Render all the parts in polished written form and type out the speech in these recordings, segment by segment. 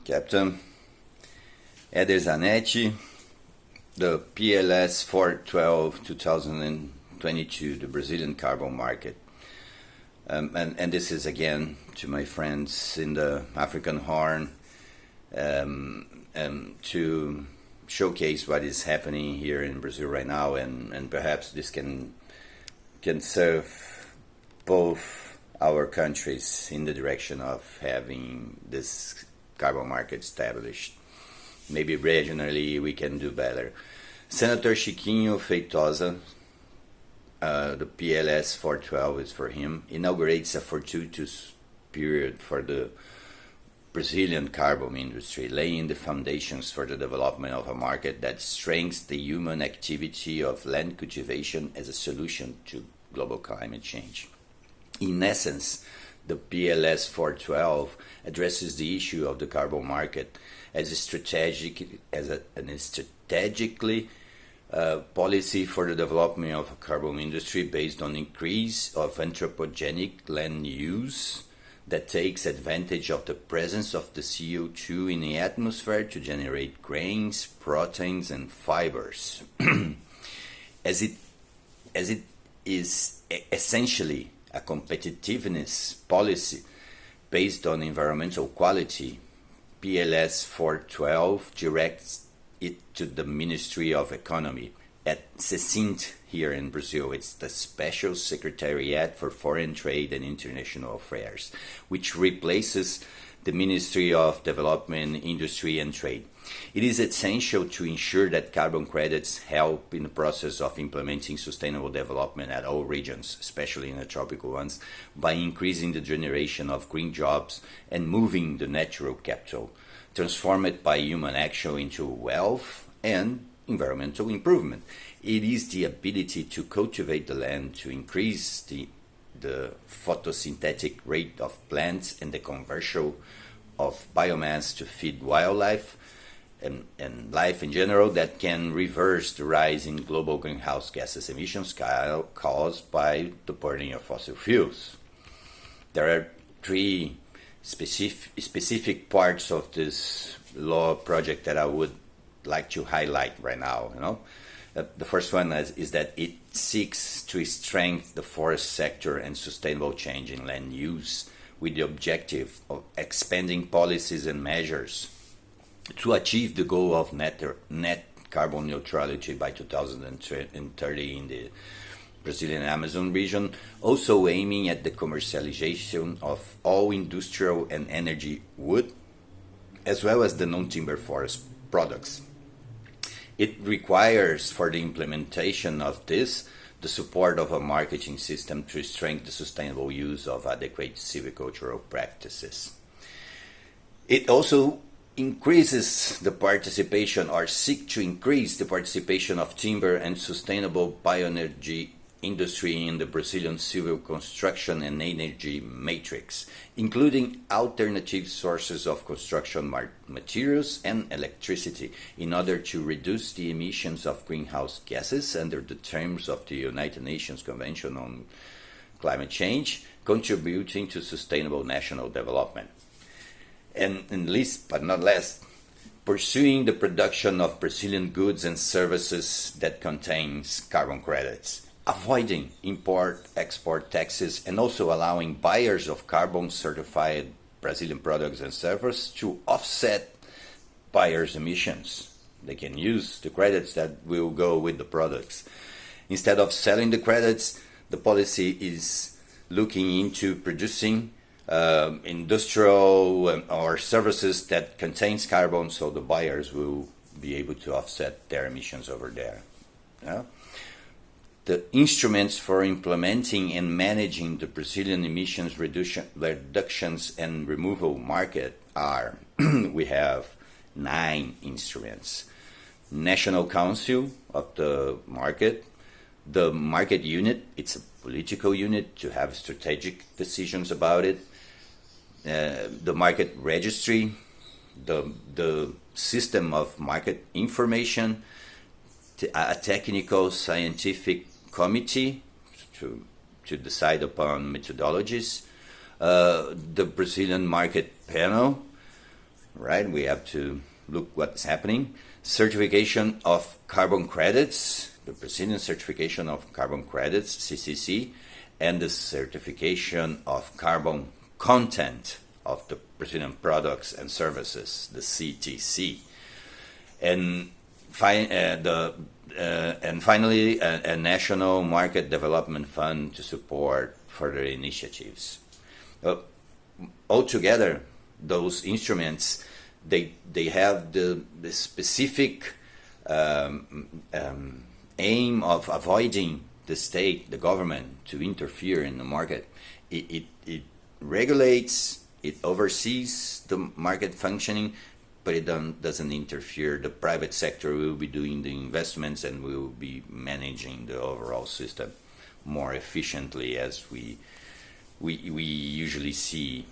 Captain Eder Zanetti, the PLS 412 2022, the Brazilian carbon market. And this is again to my friends in the African Horn to showcase what is happening here in Brazil right now, and perhaps this can serve both our countries in the direction of having this carbon market established. Maybe regionally we can do better. Senator Chiquinho Feitosa, the PLS 412 is for him, inaugurates a fortuitous period for the Brazilian carbon industry, laying the foundations for the development of a market that strengthens the human activity of land cultivation as a solution to global climate change. In essence, the PLS 412 addresses the issue of the carbon market as a strategically policy for the development of a carbon industry based on increase of anthropogenic land use that takes advantage of the presence of the CO2 in the atmosphere to generate grains, proteins, and fibers. As it is essentially a competitiveness policy based on environmental quality, PLS 412 directs it to the Ministry of Economy at CECINT here in Brazil. It's the Special Secretariat for Foreign Trade and International Affairs, which replaces the Ministry of Development, Industry and Trade. It is essential to ensure that carbon credits help in the process of implementing sustainable development at all regions, especially in the tropical ones, by increasing the generation of green jobs and moving the natural capital, transformed by human action into wealth and environmental improvement. It is the ability to cultivate the land, to increase the photosynthetic rate of plants and the conversion of biomass to feed wildlife and life in general, that can reverse the rise in global greenhouse gases emissions caused by the burning of fossil fuels. There are three specific parts of this law project that I would like to highlight right now. The first one is that it seeks to strengthen the forest sector and sustainable change in land use with the objective of expanding policies and measures to achieve the goal of net carbon neutrality by 2030 in the Brazilian Amazon region, also aiming at the commercialization of all industrial and energy wood, as well as the non-timber forest products. It requires, for the implementation of this, the support of a marketing system to strengthen the sustainable use of adequate silvicultural practices. It also increases the participation, or seek to increase the participation of timber and sustainable bioenergy industry in the Brazilian civil construction and energy matrix, including alternative sources of construction materials and electricity, in order to reduce the emissions of greenhouse gases under the terms of the United Nations Convention on Climate Change, contributing to sustainable national development. And least but not least, pursuing the production of Brazilian goods and services that contains carbon credits, avoiding import-export taxes, and also allowing buyers of carbon-certified Brazilian products and services to offset buyers' emissions. They can use the credits that will go with the products. Instead of selling the credits, the policy is looking into producing industrial or services that contains carbon, so the buyers will be able to offset their emissions over there. The instruments for implementing and managing the Brazilian emissions reductions and removal market are, we have 9 instruments. National Council of the Market, the Market Unit, it's a political unit to have strategic decisions about it, the Market Registry, the System of Market Information, a technical scientific committee to decide upon methodologies, the Brazilian Market Panel, right? We have to look what's happening. Certification of carbon credits, the Brazilian certification of carbon credits, CCC, and the certification of carbon content of the Brazilian products and services, the CTC. And finally, a national market development fund to support further initiatives. Altogether, those instruments, they have the specific aim of avoiding the state, the government, to interfere in the market. It regulates, it oversees the market functioning, but it doesn't interfere. The private sector will be doing the investments and will be managing the overall system more efficiently, as we usually see.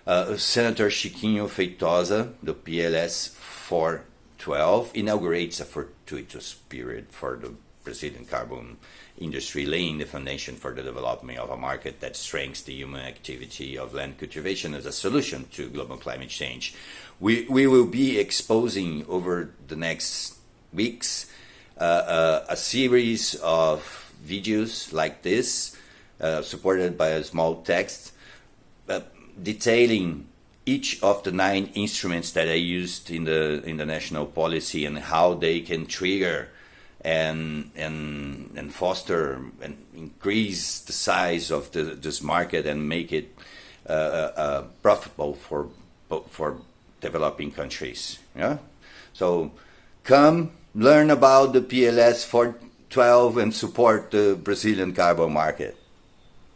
Senator Chiquinho Feitosa, the PLS 412, inaugurates a fortuitous period for the Brazilian carbon industry, laying the foundation for the development of a market that strengthens the human activity of land cultivation as a solution to global climate change. We will be exposing over the next weeks a series of videos like this, supported by a small text, detailing each of the 9 instruments that I used in the national policy and how they can trigger and foster and increase the size of this market and make it profitable for developing countries. Yeah, so come learn about the PLS 412 and support the Brazilian carbon market.